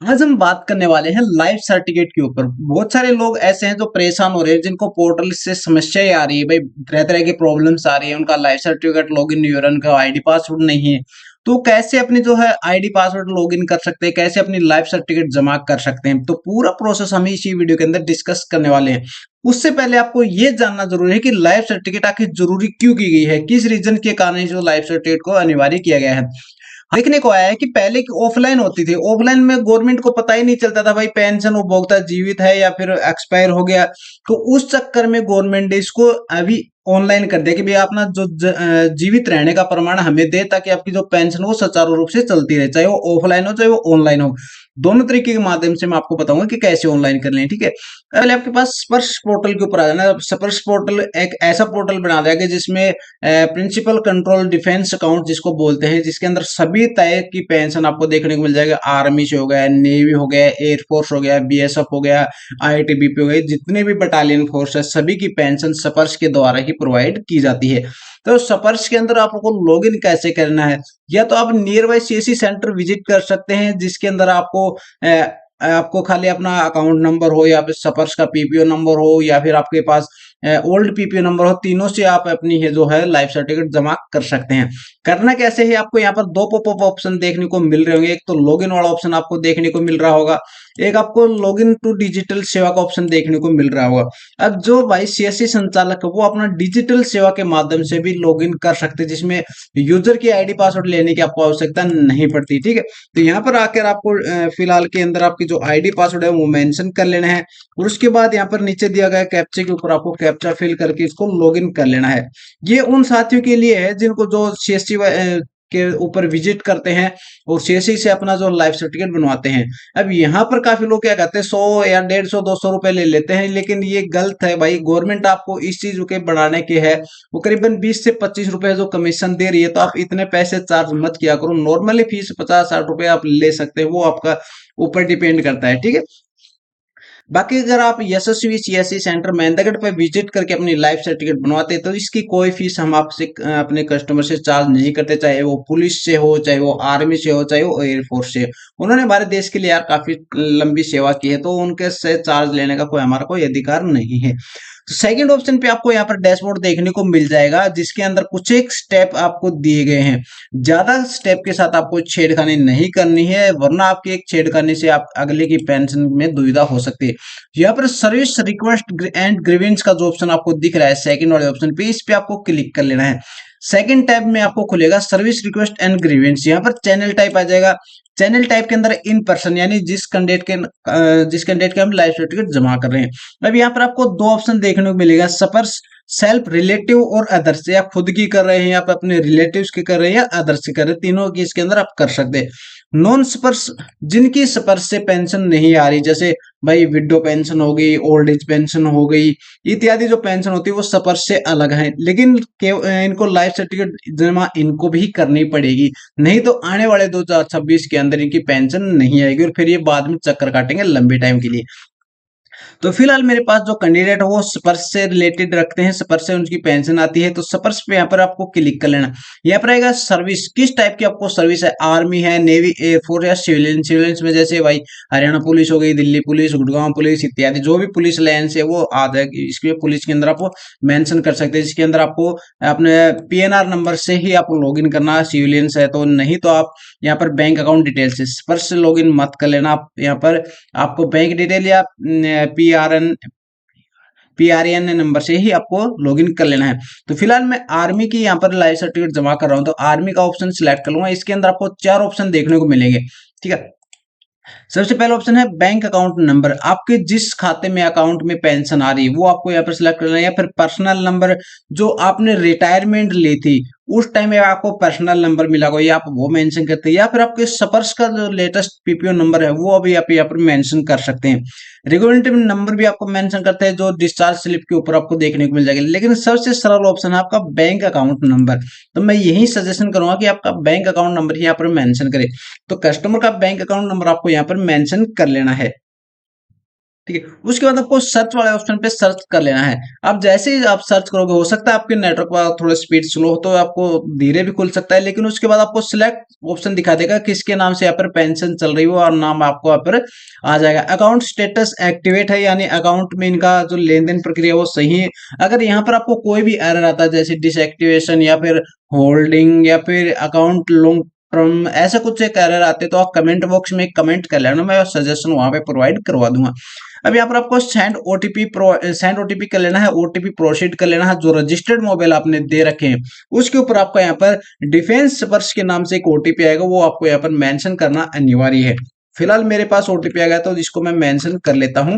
आज हम बात करने वाले हैं लाइफ सर्टिफिकेट के ऊपर। बहुत सारे लोग ऐसे हैं जो परेशान हो रहे हैं, जिनको पोर्टल से समस्याएं आ रही है भाई, तरह तरह की प्रॉब्लम्स आ रही है। उनका लाइफ सर्टिफिकेट लॉगिन नहीं हो रहा, उनका आईडी पासवर्ड नहीं है। तो कैसे अपनी जो है आईडी पासवर्ड लॉगिन कर सकते हैं, कैसे अपनी लाइफ सर्टिफिकेट जमा कर सकते हैं, तो पूरा प्रोसेस हम इसी वीडियो के अंदर डिस्कस करने वाले हैं। उससे पहले आपको ये जानना जरूरी है कि लाइफ सर्टिफिकेट आखिर जरूरी क्यों की गई है, किस रीजन के कारण जो लाइफ सर्टिफिकेट को अनिवार्य किया गया है। देखने को आया है कि पहले की ऑफलाइन होती थी, ऑफलाइन में गवर्नमेंट को पता ही नहीं चलता था भाई पेंशन उपभोक्ता जीवित है या फिर एक्सपायर हो गया। तो उस चक्कर में गवर्नमेंट ने इसको अभी ऑनलाइन कर दिया कि भाई अपना जो जीवित रहने का प्रमाण हमें दे, ताकि आपकी जो पेंशन वो सुचारू रूप से चलती रहे, चाहे वो ऑफलाइन हो चाहे वो ऑनलाइन हो। दोनों तरीके के माध्यम से मैं आपको बताऊंगा कि कैसे ऑनलाइन कर लें। ठीक है, पहले आपके पास स्पर्श पोर्टल के ऊपर आ जाना। स्पर्श पोर्टल एक ऐसा पोर्टल बना दिया गया जिसमें प्रिंसिपल कंट्रोल डिफेंस अकाउंट जिसको बोलते हैं, जिसके अंदर सभी तरह की पेंशन आपको देखने को मिल जाएगा। आर्मी से हो गया, नेवी हो गया, एयरफोर्स हो गया, बीएसएफ हो गया, आईटीबीपी हो गई, जितने भी बटालियन फोर्स है सभी की पेंशन स्पर्श के द्वारा ही प्रोवाइड की जाती है। तो स्पर्श के अंदर आपको लॉगिन कैसे करना है, या तो आप near by CSC centre visit कर सकते हैं, जिसके अंदर आपको खाली अपना अकाउंट नंबर हो, या फिर स्पर्श का पीपीओ नंबर हो, या फिर आपके पास ओल्ड पीपीओ नंबर हो, तीनों से आप अपनी है जो है लाइफ सर्टिफिकेट जमा कर सकते हैं। करना कैसे है, आपको यहाँ पर दो पॉपअप ऑप्शन देखने को मिल रहे होंगे। एक तो लॉगिन वाला ऑप्शन आपको देखने को मिल रहा होगा, एक आपको लॉगिन टू डिजिटल सेवा का ऑप्शन देखने को मिल रहा होगा। अब जो भाई सीएससी संचालक है वो अपना डिजिटल सेवा के माध्यम से भी लॉगिन कर सकते हैं, जिसमें यूजर की आईडी पासवर्ड लेने की आपको आवश्यकता नहीं पड़ती। ठीक है, तो यहाँ पर आकर आपको फिलहाल के अंदर आपकी जो आईडी पासवर्ड है वो मेंशन कर लेना है, और उसके बाद यहाँ पर नीचे दिया गया कैप्चा के ऊपर आपको कैप्चा फिल करके इसको लॉगिन कर लेना है। ये उन साथियों के लिए है जिनको जो सीएससी के ऊपर विजिट करते हैं और सीएससी से अपना जो लाइफ सर्टिफिकेट बनवाते हैं। अब यहाँ पर काफी लोग क्या कहते हैं, 100 या 150 200 रुपए ले लेते हैं, लेकिन ये गलत है भाई। गवर्नमेंट आपको इस चीज के बढ़ाने के है, वो करीबन 20 से 25 रुपए जो कमीशन दे रही है, तो आप इतने पैसे चार्ज मत किया करो। नॉर्मली फीस 50-60 रुपए आप ले सकते हैं, वो आपका ऊपर डिपेंड करता है। ठीक है, बाकी अगर आप यशस्वी सीएससी सेंटर मेहंदगढ़ पर विजिट करके अपनी लाइफ सर्टिफिकेट बनवाते हैं, तो इसकी कोई फीस हम आपसे अपने कस्टमर से चार्ज नहीं करते, चाहे वो पुलिस से हो, चाहे वो आर्मी से हो, चाहे वो एयरफोर्स से। उन्होंने हमारे देश के लिए यार काफी लंबी सेवा की है, तो उनके से चार्ज लेने का कोई हमारा कोई अधिकार नहीं है। तो सेकंड ऑप्शन पे आपको यहाँ पर डैशबोर्ड देखने को मिल जाएगा, जिसके अंदर कुछ एक स्टेप आपको दिए गए हैं। ज्यादा स्टेप के साथ आपको छेड़खानी नहीं करनी है, वरना आपके एक छेड़खानी से आप अगले की पेंशन में दुविधा हो सकती है। यहाँ पर सर्विस रिक्वेस्ट एंड ग्रीवेंस का जो ऑप्शन आपको दिख रहा है सेकंड वाले ऑप्शन पे, इस पे आपको क्लिक कर लेना है। सेकंड टैब में आपको खुलेगा सर्विस रिक्वेस्ट एंड ग्रीवेंस। यहाँ पर चैनल टाइप आ जाएगा। चैनल टाइप के अंदर इन पर्सन, यानी जिस कैंडिडेट के हम लाइफ सर्टिफिकेट जमा कर रहे हैं। अब यहाँ पर आपको दो ऑप्शन देखने को मिलेगा, सपर्स सेल्फ रिलेटिव और अदर्स, या खुद की कर रहे हैं, या अपने रिलेटिव्स की कर रहे हैं, या अदर्स की कर रहे हैं, तीनों की इसके अंदर आप कर सकते हैं। नॉन स्पर्श, जिनकी स्पर्श से पेंशन नहीं आ रही, जैसे भाई विडो पेंशन हो गई, ओल्ड एज पेंशन हो गई, इत्यादि जो पेंशन होती है वो स्पर्श से अलग है, लेकिन इनको लाइफ सर्टिफिकेट जमा इनको भी करनी पड़ेगी। नहीं तो आने वाले 2026 के अंदर इनकी पेंशन नहीं आएगी, और फिर ये बाद में चक्कर काटेंगे लंबे टाइम के लिए। तो फिलहाल मेरे पास जो कैंडिडेट है वो स्पर्श से रिलेटेड रखते हैं, स्पर्श से उनकी पेंशन आती है, तो स्पर्श पे यहाँ पर आपको क्लिक कर लेना। यहाँ पर आएगा सर्विस, किस टाइप की आपको सर्विस है, आर्मी है, नेवी, एयरफोर्स या सिविलियन। सिविलियन में जैसे भाई हरियाणा पुलिस हो गई, दिल्ली पुलिस, गुड़गांव पुलिस इत्यादि, जो भी पुलिस लाइन्स है वो आ जाएगी। इसके पुलिस के अंदर आपको मेंशन कर सकते हैं, जिसके अंदर आपको अपने पीएनआर नंबर से ही आपको लॉगिन करना है। सिविलियंस है तो, नहीं तो आप यहाँ पर बैंक अकाउंट डिटेल से स्पर्श से लॉगिन मत कर लेना। आप यहाँ पर आपको बैंक डिटेल या पीआरएन नंबर से ही आपको लॉगिन कर लेना है। तो फिलहाल मैं आर्मी की यहाँ पर लाइफ सर्टिफिकेट जमा कर रहा हूँ, तो आर्मी का ऑप्शन सिलेक्ट कर लूंगा। इसके अंदर आपको चार ऑप्शन देखने को मिलेंगे। ठीक है, सबसे पहला ऑप्शन है बैंक अकाउंट नंबर, आपके जिस खाते में अकाउंट में पेंशन आ रही है वो आपको यहाँ पर सिलेक्ट करना है। या फिर पर्सनल नंबर, जो आपने रिटायरमेंट ली थी उस टाइम में आपको पर्सनल नंबर मिला होगा, या आप वो मेंशन करते हैं। या फिर आपके स्पर्श का जो लेटेस्ट पीपीओ नंबर है वो अभी आप यहाँ पर मेंशन कर सकते हैं। रेगुलेटरी नंबर भी आपको मेंशन करते हैं, जो डिस्चार्ज स्लिप के ऊपर आपको देखने को मिल जाएगा। लेकिन सबसे सरल ऑप्शन है आपका बैंक अकाउंट नंबर, तो मैं यही सजेशन करूंगा कि आपका बैंक अकाउंट नंबर ही यहाँ पर मेंशन करें। तो कस्टमर का बैंक अकाउंट नंबर आपको यहाँ पर मेंशन कर लेना है। ठीक है। उसके बाद आपको सर्च वाले ऑप्शन पे सर्च कर लेना है। अब जैसे ही आप सर्च करोगे, हो सकता है आपके नेटवर्क पर थोड़ा स्पीड स्लो हो तो आपको धीरे भी खुल सकता है, लेकिन उसके बाद आपको सिलेक्ट ऑप्शन दिखा देगा किसके नाम से यहाँ पर पेंशन चल रही हो और नाम आपको यहाँ पर आ जाएगा। अकाउंट स्टेटस एक्टिवेट है, यानी अकाउंट में इनका जो लेन देन प्रक्रिया वो सही है। अगर यहाँ पर आपको कोई भी एरर आता है जैसे डिसएक्टिवेशन या फिर होल्डिंग या फिर अकाउंट लॉन्ग टर्म, ऐसा कुछ एक एरर आते तो आप कमेंट बॉक्स में कमेंट कर लेना, मैं सजेशन वहां पे प्रोवाइड करवा दूंगा। अब यहाँ पर आपको सेंड ओटीपी कर लेना है, ओटीपी प्रोसीड कर लेना है। जो रजिस्टर्ड मोबाइल आपने दे रखे हैं उसके ऊपर आपका यहाँ पर डिफेंस वर्ष के नाम से एक ओटीपी आएगा, वो आपको यहाँ पर मेंशन करना अनिवार्य है। फिलहाल मेरे पास ओटीपी आ गया तो जिसको मैं मेंशन कर लेता हूँ।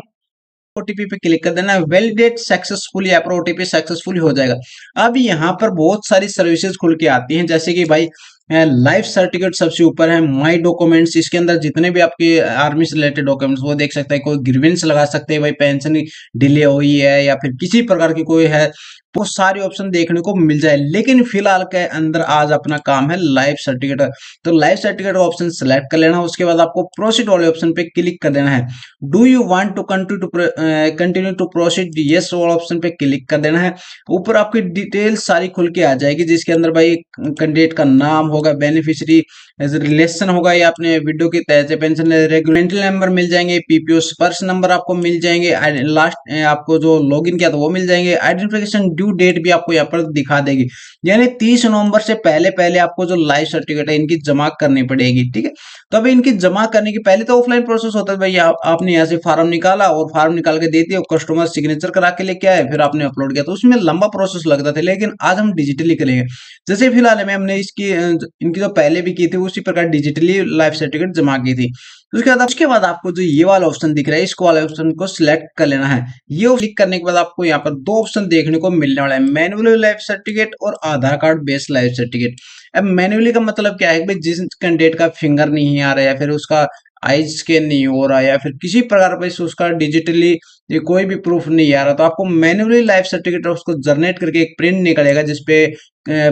ओटीपी पे क्लिक कर देना है, वैलिडेट सक्सेसफुली, यहाँ पर ओटीपी सक्सेसफुली हो जाएगा। अब यहाँ पर बहुत सारी सर्विसेज खुल के आती हैं, जैसे कि भाई लाइफ सर्टिफिकेट सबसे ऊपर है, माय डॉक्यूमेंट्स, इसके अंदर जितने भी आपके आर्मी से रिलेटेड डॉक्यूमेंट्स वो देख सकते हैं। कोई ग्रीवेंस लगा सकते हैं, भाई पेंशन डिले हुई है या फिर किसी प्रकार की कोई है, वो सारे ऑप्शन देखने को मिल जाए। लेकिन फिलहाल के अंदर आज अपना काम है लाइफ सर्टिफिकेट, तो लाइफ सर्टिफिकेट ऑप्शन सेलेक्ट कर लेना। उसके बाद आपको प्रोसीड वाले ऑप्शन पे क्लिक कर देना है। Do you want to continue to proceed, yes वाला ऑप्शन पे क्लिक कर देना है। ऊपर आपकी डिटेल सारी खुल के आ जाएगी, जिसके अंदर भाई कैंडिडेट का नाम होगा, बेनिफिशियरी रिलेशन होगा, या अपने विडो के तहत से पेंशन रेगुलेटरी नंबर मिल जाएंगे, पीपीओ स्पर्श नंबर आपको मिल जाएंगे, लास्ट आपको जो लॉगिन किया था वो मिल जाएंगे, आइडेंटिफिकेशन ड्यू डेट भी आपको यहाँ पर दिखा देगी। यानी 30 नवंबर से पहले पहले आपको जो लाइफ सर्टिफिकेट है इनकी जमा करनी पड़ेगी, ठीक है। तो अभी इनकी जमा करने की पहले तो ऑफलाइन प्रोसेस होता है भाई, आपने यहाँ से फार्म निकाला और फार्म निकाल के दे दिया, कस्टमर सिग्नेचर करा के लेके आए, फिर आपने अपलोड किया, तो उसमें लंबा प्रोसेस लगता था। लेकिन आज हम डिजिटली करेंगे, जैसे फिलहाल में हमने इनकी जो पहले भी की थी उसी प्रकार डिजिटली लाइफ सर्टिफिकेट जमा की थी। उसके बाद आपको जो ये वाला ऑप्शन दिख रहा है, इसको वाले ऑप्शन को सिलेक्ट कर लेना है। ये क्लिक करने के बाद आपको यहाँ पर दो ऑप्शन देखने को मिलने वाला है, मैनुअली लाइफ सर्टिफिकेट और आधार कार्ड बेस्ड लाइफ सर्टिफिकेट। अब मैनुअली का मतलब क्या है, भाई जिस कैंडिडेट का फिंगर नहीं आ रहा है या फिर उसका आईज स्कैन नहीं हो रहा या फिर किसी प्रकार पर उसका डिजिटली ये कोई भी प्रूफ नहीं आ रहा, तो आपको मैन्युअली लाइफ सर्टिफिकेट उसको जनरेट करके एक प्रिंट निकलेगा जिसपे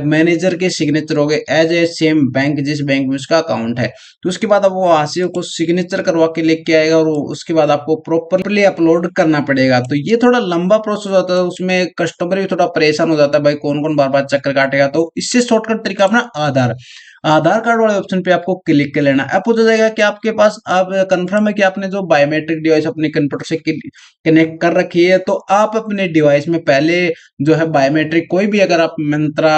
मैनेजर के सिग्नेचर हो गए एज ए सेम बैंक, जिस बैंक में उसका अकाउंट है। तो उसके बाद अब वो वहां से को सिग्नेचर करवा के लेके आएगा और उसके बाद आपको प्रॉपरली अपलोड करना पड़ेगा। तो ये थोड़ा लंबा प्रोसेस होता है, उसमें कस्टमर भी थोड़ा परेशान हो जाता है, भाई कौन कौन बार बार चक्कर काटेगा। तो इससे शॉर्टकट तरीका अपना आधार कार्ड वाले ऑप्शन पे आपको क्लिक कर लेना। अब पूछा जाएगा कि आपके पास आप कंफर्म है कि आपने जो बायोमेट्रिक डिवाइस अपने कंप्यूटर से कनेक्ट कर रखी है, तो आप अपने डिवाइस में पहले जो है बायोमेट्रिक कोई भी, अगर आप मंत्रा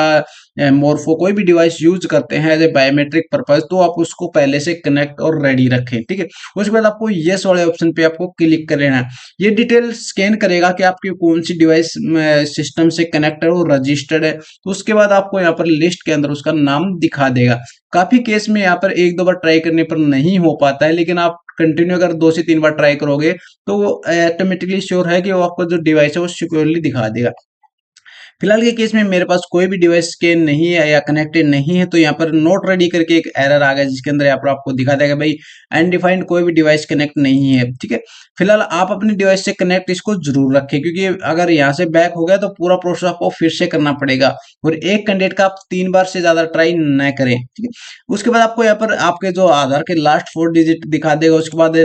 मोरफो कोई भी डिवाइस यूज करते हैं एज ए बायोमेट्रिक पर्पज, तो आप उसको पहले से कनेक्ट और रेडी रखें, ठीक है। उसके बाद आपको यस वाले ऑप्शन पे आपको क्लिक कर लेना है। ये डिटेल स्कैन करेगा कि आपकी कौन सी डिवाइस सिस्टम से कनेक्ट है और रजिस्टर्ड है, तो उसके बाद आपको यहाँ पर लिस्ट के अंदर उसका नाम दिखा देगा। काफी केस में यहाँ पर एक दो बार ट्राई करने पर नहीं हो पाता है, लेकिन आप कंटिन्यू अगर 2 से 3 बार ट्राई करोगे तो वो ऑटोमेटिकली श्योर है कि वो आपको जो डिवाइस है वो सिक्योरली दिखा देगा। फिलहाल के केस में मेरे पास कोई भी डिवाइस स्कैन नहीं है या कनेक्टेड नहीं है, तो यहाँ पर नोट रेडी करके एक एरर आ गया, जिसके अंदर यहाँ पर आपको दिखा देगा भाई अनडिफाइंड कोई भी डिवाइस कनेक्ट नहीं है, ठीक है। फिलहाल आप अपनी डिवाइस से कनेक्ट इसको जरूर रखें, क्योंकि अगर यहाँ से बैक हो गया तो पूरा प्रोसेस आपको फिर से करना पड़ेगा, और एक कैंडिडेट का आप 3 बार से ज्यादा ट्राई न करें, ठीक है। उसके बाद आपको यहाँ पर आपके जो आधार के लास्ट 4 डिजिट दिखा देगा। उसके बाद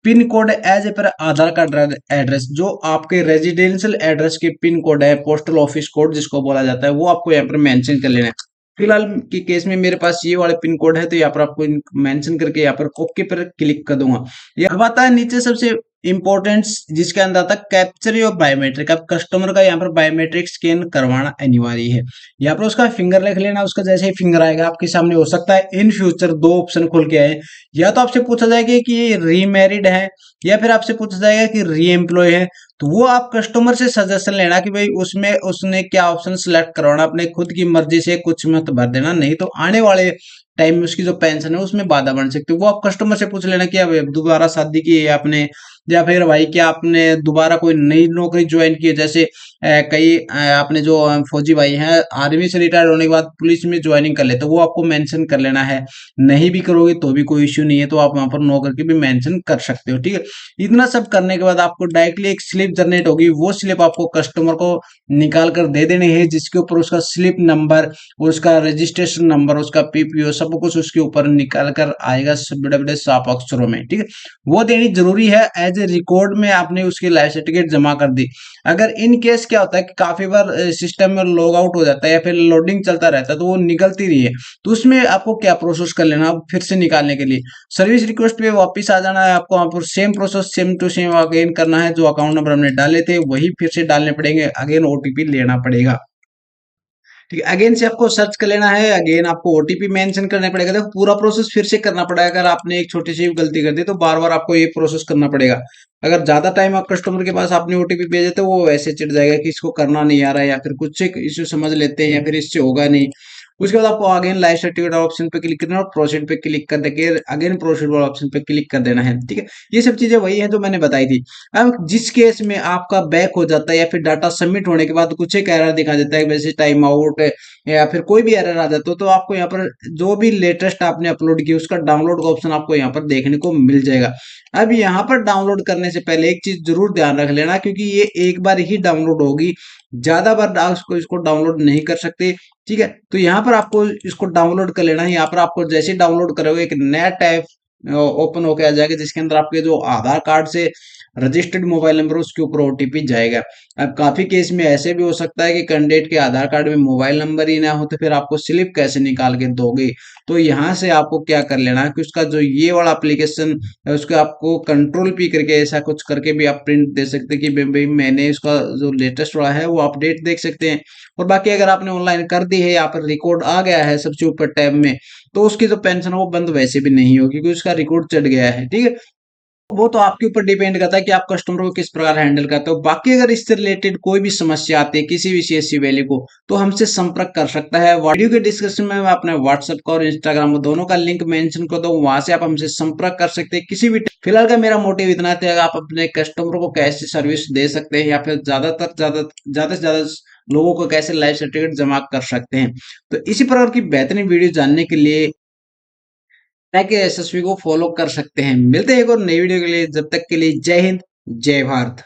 पिन कोड एज ए पर आधार कार्ड एड्रेस, जो आपके रेजिडेंशियल एड्रेस के पिन कोड है, पोस्टल ऑफिस कोड जिसको बोला जाता है, वो आपको यहाँ पर मेंशन कर लेना है। फिलहाल के केस में मेरे पास ये वाले पिन कोड है, तो यहाँ पर आपको मेंशन करके यहाँ पर ओके पर क्लिक कर दूंगा। ये अब आता है नीचे सबसे इंपॉर्टेंट, जिसके अंदर आता है कैप्चर योर बायोमेट्रिक। अब कस्टमर का यहाँ पर बायोमेट्रिक स्कैन करवाना अनिवार्य है। यहाँ पर उसका फिंगर लिख लेना, उसका जैसे ही फिंगर आएगा आपके सामने, हो सकता है इन फ्यूचर 2 ऑप्शन खुल के आए, या तो आपसे पूछा जाएगा कि ये रीमैरिड है, या फिर आपसे पूछा जाएगा कि री एम्प्लॉय है। तो वो आप कस्टमर से सजेशन लेना कि भाई उसमें उसने क्या ऑप्शन सिलेक्ट करवाना, अपने खुद की मर्जी से कुछ मत भर देना, नहीं तो आने वाले टाइम में उसकी जो पेंशन है उसमें बाधा बन सकती है। वो आप कस्टमर से पूछ लेना कि अब दोबारा शादी की है आपने, या फिर भाई क्या आपने दोबारा कोई नई नौकरी ज्वाइन की है, जैसे कई आपने जो फौजी भाई हैं आर्मी से रिटायर होने के बाद पुलिस में ज्वाइनिंग कर लेते, तो वो आपको मेंशन कर लेना है। नहीं भी करोगे तो भी कोई इश्यू नहीं है, तो आप वहां पर नो करके भी मेंशन कर सकते हो, ठीक है। इतना सब करने के बाद आपको डायरेक्टली एक स्लिप जनरेट होगी, वो स्लिप आपको कस्टमर को निकाल कर दे देनी है, जिसके ऊपर उसका स्लिप नंबर और उसका रजिस्ट्रेशन नंबर, उसका पीपीओ सब कुछ उसके ऊपर निकल कर आएगा बड़े बड़े साफ अक्षरों में, ठीक है। वो देनी जरूरी है, एज ए रिकॉर्ड में आपने उसकी लाइफ सर्टिफिकेट जमा कर दी। अगर इन केस क्या होता है कि काफी बार सिस्टम में लॉग आउट हो जाता है या फिर लोडिंग चलता रहता है तो वो निकलती रही है, तो उसमें आपको क्या प्रोसेस कर लेना फिर से निकालने के लिए, सर्विस रिक्वेस्ट पे वापस आ जाना है आपको, वहां पर same process same to same again करना है, जो अकाउंट नंबर हमने डाले थे वही फिर से डालने पड़ेंगे, अगेन ओटीपी लेना पड़ेगा, ठीक है। अगेन से आपको सर्च कर लेना है, अगेन आपको ओटीपी मेंशन करना पड़ेगा, देखो पूरा प्रोसेस फिर से करना पड़ेगा। अगर आपने एक छोटी सी गलती कर दी तो बार बार आपको ये प्रोसेस करना पड़ेगा। अगर ज्यादा टाइम आप कस्टमर के पास आपने ओटीपी भेजे तो वो ऐसे चिढ़ जाएगा कि इसको करना नहीं आ रहा है, या फिर कुछ से इश्यू समझ लेते हैं, या फिर इससे होगा नहीं। उसके बाद आपको अगेन लाइफ सर्टिफिकेट ऑप्शन पे क्लिक करना है और प्रोसीड पे क्लिक कर देके अगेन प्रोसीड ऑप्शन पे क्लिक कर देना है, ठीक है। ये सब चीजें वही है जो मैंने बताई थी। अब जिस केस में आपका बैक हो जाता है या फिर डाटा सबमिट होने के बाद कुछ एक एरर दिखा देता है, वैसे टाइम आउट या फिर कोई भी एरर आ जाता है, तो आपको यहाँ पर जो भी लेटेस्ट आपने अपलोड किया उसका डाउनलोड का ऑप्शन आपको यहाँ पर देखने को मिल जाएगा। अब यहाँ पर डाउनलोड करने से पहले एक चीज जरूर ध्यान रख लेना, क्योंकि ये एक बार ही डाउनलोड होगी, ज्यादा बार आप इसको डाउनलोड नहीं कर सकते, ठीक है। तो यहाँ पर आपको इसको डाउनलोड कर लेना है। यहाँ पर आपको जैसे डाउनलोड करोगे एक नया टैब ओपन होकर आ जाएगा, जिसके अंदर आपके जो आधार कार्ड से रजिस्टर्ड मोबाइल नंबर उसके ऊपर ओटीपी जाएगा। अब काफी केस में ऐसे भी हो सकता है कि कैंडिडेट के आधार कार्ड में मोबाइल नंबर ही ना हो, तो फिर आपको स्लिप कैसे निकाल के दोगे। तो यहाँ से आपको क्या कर लेना है कि उसका जो ये वाला एप्लीकेशन है उसको आपको कंट्रोल पी करके ऐसा कुछ करके भी आप प्रिंट दे सकते हैं कि भाई मैंने उसका जो लेटेस्ट वाला है वो अपडेट देख सकते हैं। और बाकी अगर आपने ऑनलाइन कर दी है, यहाँ पर रिकॉर्ड आ गया है सबसे ऊपर टैब में, तो उसकी जो पेंशन है वो बंद वैसे भी नहीं होगी क्योंकि उसका रिकॉर्ड चढ़ गया है, ठीक है। वो तो आपके ऊपर डिपेंड करता है कि आप कस्टमर को किस प्रकार हैंडल करते हो। बाकी अगर इससे रिलेटेड कोई भी समस्या आती है किसी भी सीएससी वैल्यू को, तो हमसे संपर्क कर सकता है। वीडियो के डिस्क्रिप्शन में मैं अपने व्हाट्सएप का और इंस्टाग्राम दोनों का लिंक मेंशन कर दूं, वहां से आप हमसे संपर्क कर सकते हैं किसी भी। फिलहाल का मेरा मोटिव इतना था कि आप अपने कस्टमर को कैसे सर्विस दे सकते हैं या फिर ज्यादा से ज्यादा लोगों को कैसे लाइफ सर्टिफिकेट जमा कर सकते हैं। तो इसी प्रकार की बेहतरीन वीडियो जानने के लिए ताकि यशस्वी को फॉलो कर सकते हैं। मिलते हैं एक और नई वीडियो के लिए, जब तक के लिए जय हिंद, जय भारत।